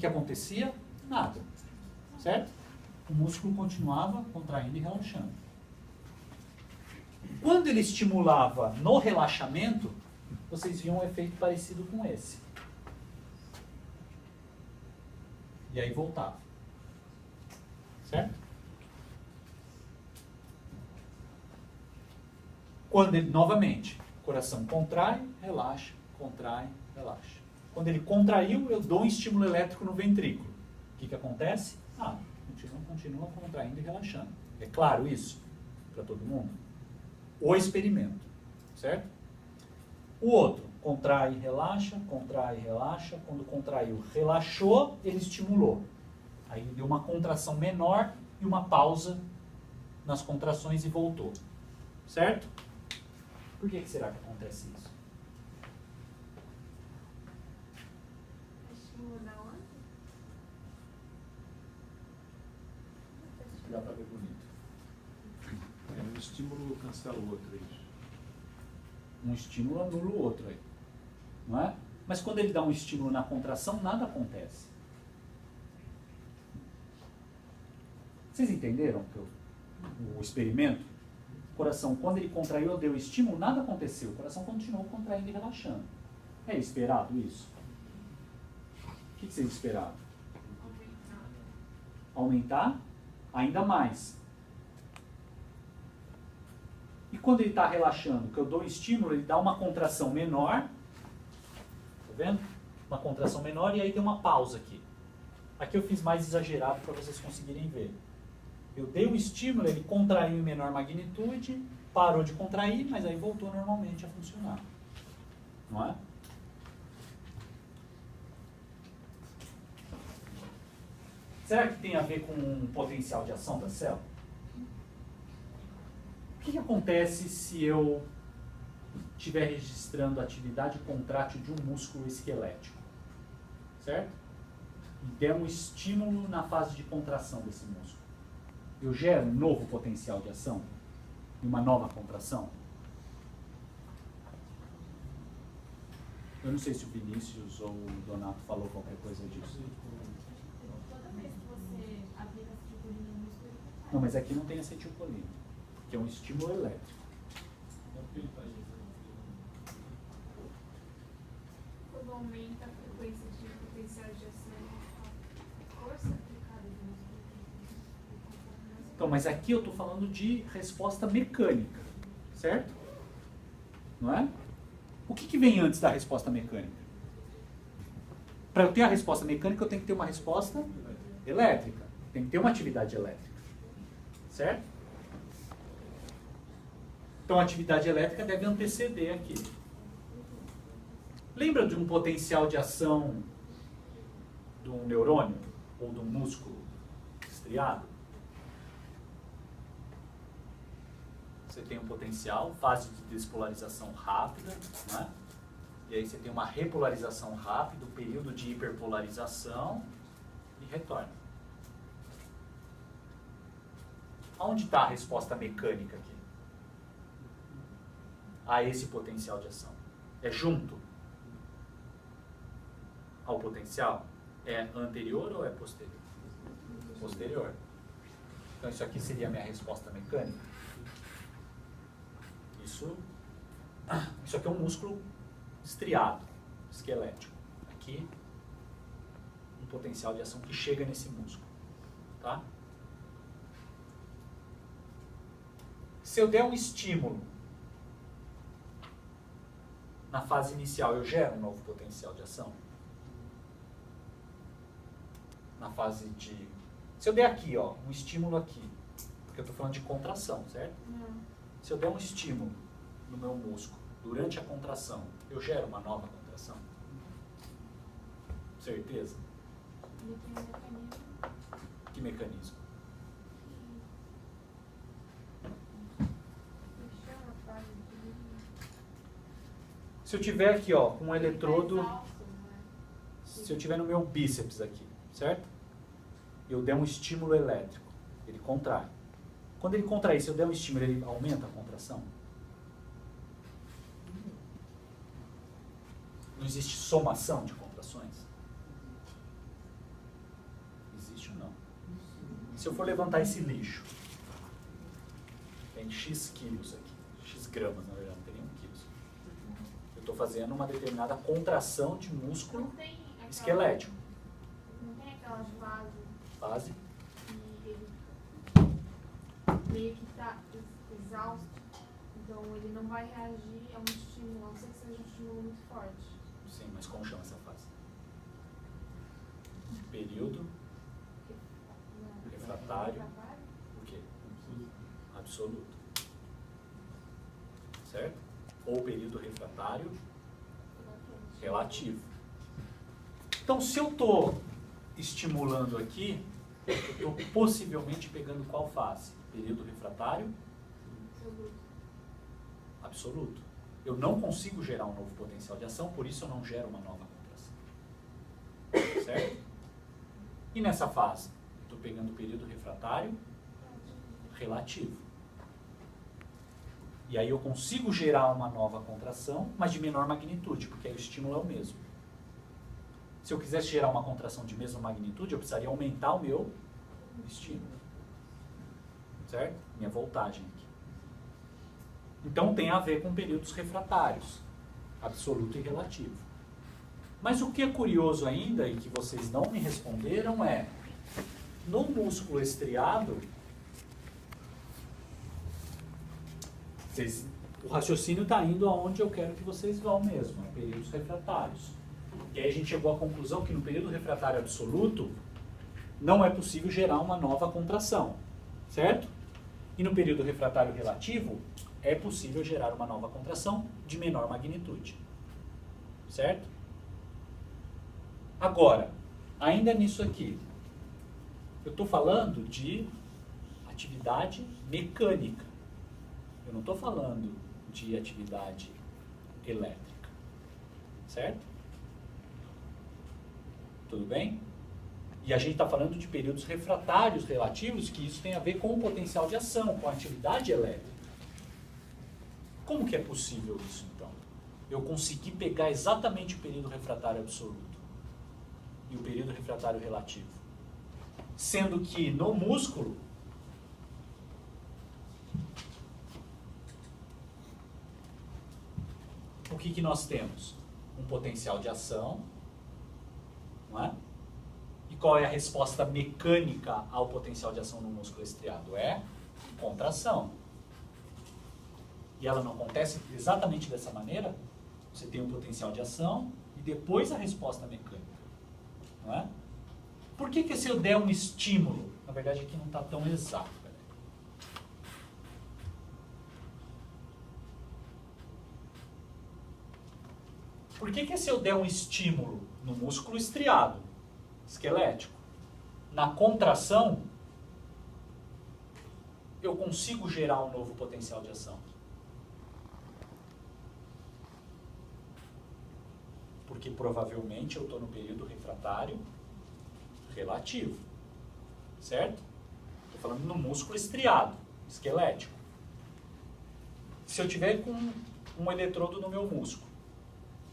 que acontecia? Nada. Certo? O músculo continuava contraindo e relaxando. Quando ele estimulava no relaxamento, vocês viam um efeito parecido com esse. E aí voltava. Certo? Quando ele, novamente, o coração contrai, relaxa, contrai, relaxa. Quando ele contraiu, eu dou um estímulo elétrico no ventrículo. O que acontece? Continua contraindo e relaxando. É claro isso? Para todo mundo? O experimento. Certo? O outro, contrai e relaxa, contrai e relaxa. Quando contraiu, relaxou, ele estimulou. Aí deu uma contração menor e uma pausa nas contrações e voltou. Certo? Por que será que acontece isso? Dá para ver bonito. Um estímulo cancela o outro, é isso. Um estímulo anula o outro aí. Não é? Mas quando ele dá um estímulo na contração, nada acontece. Vocês entenderam o experimento? O coração, quando ele contraiu, deu estímulo, nada aconteceu. O coração continuou contraindo e relaxando. É esperado isso? O que vocês esperavam? Aumentar ainda mais. E quando ele está relaxando, que eu dou estímulo, ele dá uma contração menor. Tá vendo? Uma contração menor e aí tem uma pausa aqui. Aqui eu fiz mais exagerado para vocês conseguirem ver. Eu dei o estímulo, ele contraiu em menor magnitude, parou de contrair, mas aí voltou normalmente a funcionar. Não é? Será que tem a ver com o potencial de ação da célula? O que acontece se eu estiver registrando a atividade contrátil de um músculo esquelético? Certo? E der um estímulo na fase de contração desse músculo. Eu gero um novo potencial de ação e uma nova contração? Eu não sei se o Vinícius ou o Donato falou qualquer coisa disso. Toda vez que você aplica acetilcolina no músculo, Não, mas aqui não tem acetilcolina, que é um estímulo elétrico. quando aumenta a frequência de potencial de ação, a força aplicada no músculo. Então, mas aqui eu estou falando de resposta mecânica, certo? Não é? O que vem antes da resposta mecânica? Para eu ter a resposta mecânica, eu tenho que ter uma resposta elétrica. Tem que ter uma atividade elétrica. Certo? Então, a atividade elétrica deve anteceder aqui. Lembra de um potencial de ação de um neurônio ou de um músculo estriado? Você tem um potencial, fase de despolarização rápida, né? E aí você tem uma repolarização rápida, um período de hiperpolarização e retorna. Onde está a resposta mecânica aqui? A esse potencial de ação. É junto ao potencial? É anterior ou é posterior? Posterior. Então isso aqui seria a minha resposta mecânica. Isso aqui é um músculo estriado, esquelético. Aqui, um potencial de ação que chega nesse músculo. Tá? Se eu der um estímulo na fase inicial, eu gero um novo potencial de ação? Na fase de... Se eu der aqui, ó, um estímulo aqui, porque eu estou falando de contração, certo? Se eu der um estímulo no meu músculo durante a contração, eu gero uma nova contração? Certeza? Que mecanismo? Se eu tiver aqui, ó, um eletrodo, se eu tiver no meu bíceps aqui, certo? Eu der um estímulo elétrico, ele contrai. Quando ele contrair, se eu der um estímulo, ele aumenta a contração? Não existe somação de contrações? se eu for levantar esse lixo, tem X quilos aqui, X gramas, na verdade, não tem nenhum quilos. Eu estou fazendo uma determinada contração de músculo Não tem aquela, esquelético. não tem aquela fase Fase. que ele meio que está exausto, então ele não vai reagir a um estímulo, a não ser que seja um estímulo muito forte. Sim, mas como chama essa fase? Período refratário. O quê? Absoluto. Certo? Ou período refratário relativo. Então, se eu estou estimulando aqui, eu estou possivelmente pegando qual fase? Período refratário absoluto. Eu não consigo gerar um novo potencial de ação, por isso eu não gero uma nova contração. Certo? E nessa fase, estou pegando o período refratário relativo. E aí eu consigo gerar uma nova contração, mas de menor magnitude, porque aí o estímulo é o mesmo. Se eu quisesse gerar uma contração de mesma magnitude, eu precisaria aumentar o meu estímulo. Certo? Minha voltagem aqui. Então tem a ver com períodos refratários, absoluto e relativo. Mas o que é curioso ainda, e que vocês não me responderam, é, no músculo estriado, o raciocínio está indo aonde eu quero que vocês vão mesmo, períodos refratários. E aí a gente chegou à conclusão que no período refratário absoluto, não é possível gerar uma nova contração, certo? E no período refratário relativo, é possível gerar uma nova contração de menor magnitude, certo? Agora, ainda nisso aqui, eu estou falando de atividade mecânica. Eu não estou falando de atividade elétrica. Certo? Tudo bem? E a gente está falando de períodos refratários relativos, que isso tem a ver com o potencial de ação, com a atividade elétrica. Como que é possível isso, então? Eu consegui pegar exatamente o período refratário absoluto e o período refratário relativo. Sendo que no músculo, o que nós temos? Um potencial de ação, não é? E qual é a resposta mecânica ao potencial de ação no músculo estriado? É contração. E ela não acontece exatamente dessa maneira? Você tem um potencial de ação e depois a resposta mecânica. Não é? Por que se eu der um estímulo, na verdade aqui não está tão exato. Por que se eu der um estímulo no músculo estriado, esquelético, na contração, eu consigo gerar um novo potencial de ação? Porque provavelmente eu estou no período refratário relativo, certo? Estou falando no músculo estriado, esquelético. Se eu tiver com um eletrodo no meu músculo,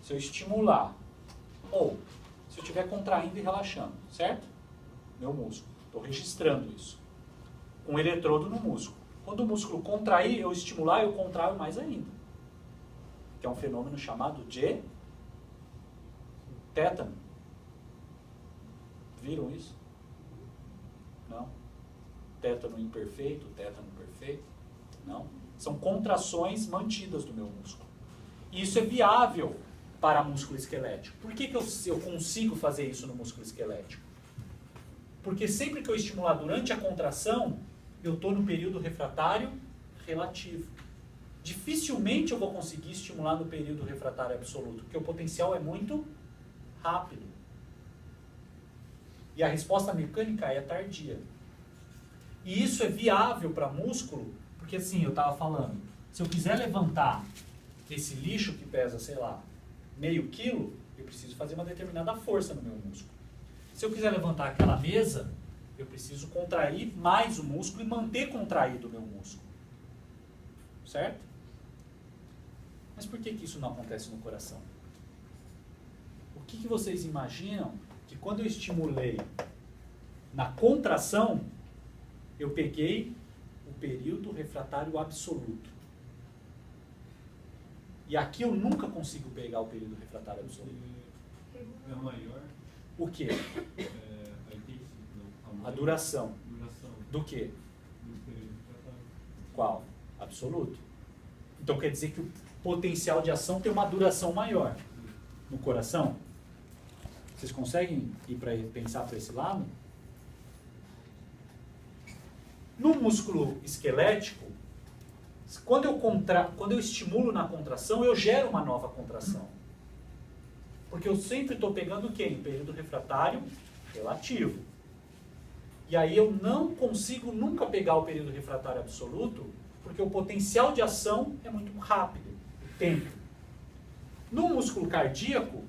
se eu estimular, ou se eu estiver contraindo e relaxando, certo? Meu músculo, estou registrando isso. Com um eletrodo no músculo. Quando o músculo contrair, eu estimular, eu contraio mais ainda. Que é um fenômeno chamado de tétano. Viram isso? Não? Tétano imperfeito, tétano perfeito? Não? São contrações mantidas do meu músculo. E isso é viável para músculo esquelético. Por que eu consigo fazer isso no músculo esquelético? Porque sempre que eu estimular durante a contração, eu estou no período refratário relativo. Dificilmente eu vou conseguir estimular no período refratário absoluto, porque o potencial é muito rápido. E a resposta mecânica é tardia. E isso é viável para músculo, porque assim, eu estava falando, se eu quiser levantar esse lixo que pesa, sei lá, meio quilo, eu preciso fazer uma determinada força no meu músculo. Se eu quiser levantar aquela mesa, eu preciso contrair mais o músculo e manter contraído o meu músculo. Certo? Mas por que isso não acontece no coração? O que vocês imaginam que quando eu estimulei na contração, Eu peguei o período refratário absoluto. E aqui eu nunca consigo pegar o período refratário absoluto. É maior. O quê? A intensidade, não, A duração. duração Do quê? do período refratário. Qual? Absoluto. Então quer dizer que o potencial de ação tem uma duração maior no coração? Vocês conseguem ir para pensar para esse lado? No músculo esquelético, quando eu estimulo na contração, eu gero uma nova contração. Porque eu sempre estou pegando o quê? Em período refratário relativo. E aí eu não consigo nunca pegar o período refratário absoluto, porque o potencial de ação é muito rápido, o tempo. No músculo cardíaco,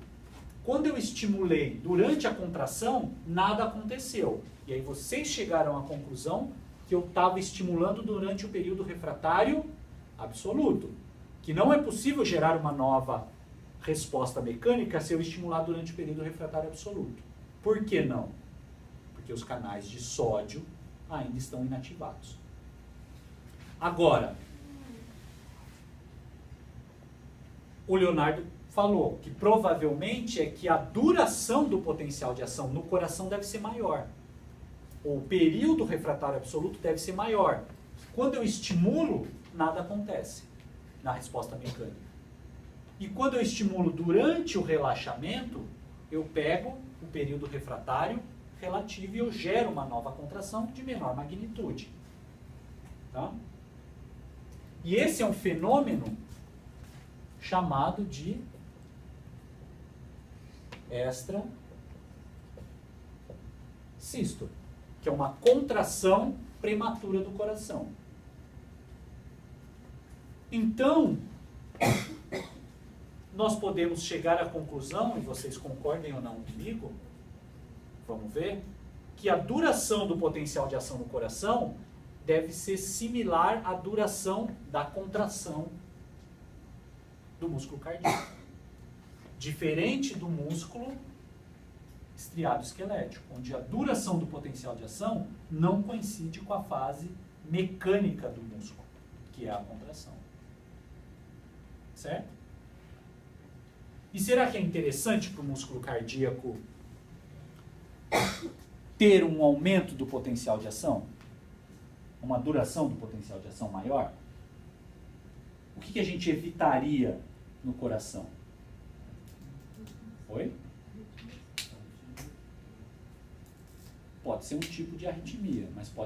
quando eu estimulei durante a contração, nada aconteceu. E aí vocês chegaram à conclusão que eu estava estimulando durante o período refratário absoluto. Que não é possível gerar uma nova resposta mecânica se eu estimular durante o período refratário absoluto. Por que não? Porque os canais de sódio ainda estão inativados. Agora, o Leonardo falou que provavelmente é que a duração do potencial de ação no coração deve ser maior. O período refratário absoluto deve ser maior. Quando eu estimulo, nada acontece na resposta mecânica. E quando eu estimulo durante o relaxamento, eu pego o período refratário relativo e eu gero uma nova contração de menor magnitude. Tá? E esse é um fenômeno chamado de extrasístole, que é uma contração prematura do coração. Então, nós podemos chegar à conclusão, e vocês concordem ou não comigo, vamos ver, que a duração do potencial de ação no coração deve ser similar à duração da contração do músculo cardíaco. Diferente do músculo estriado esquelético, onde a duração do potencial de ação não coincide com a fase mecânica do músculo, que é a contração. Certo? E será que é interessante para o músculo cardíaco ter um aumento do potencial de ação? Uma duração do potencial de ação maior? O que a gente evitaria no coração? Oi? Pode ser um tipo de arritmia, mas pode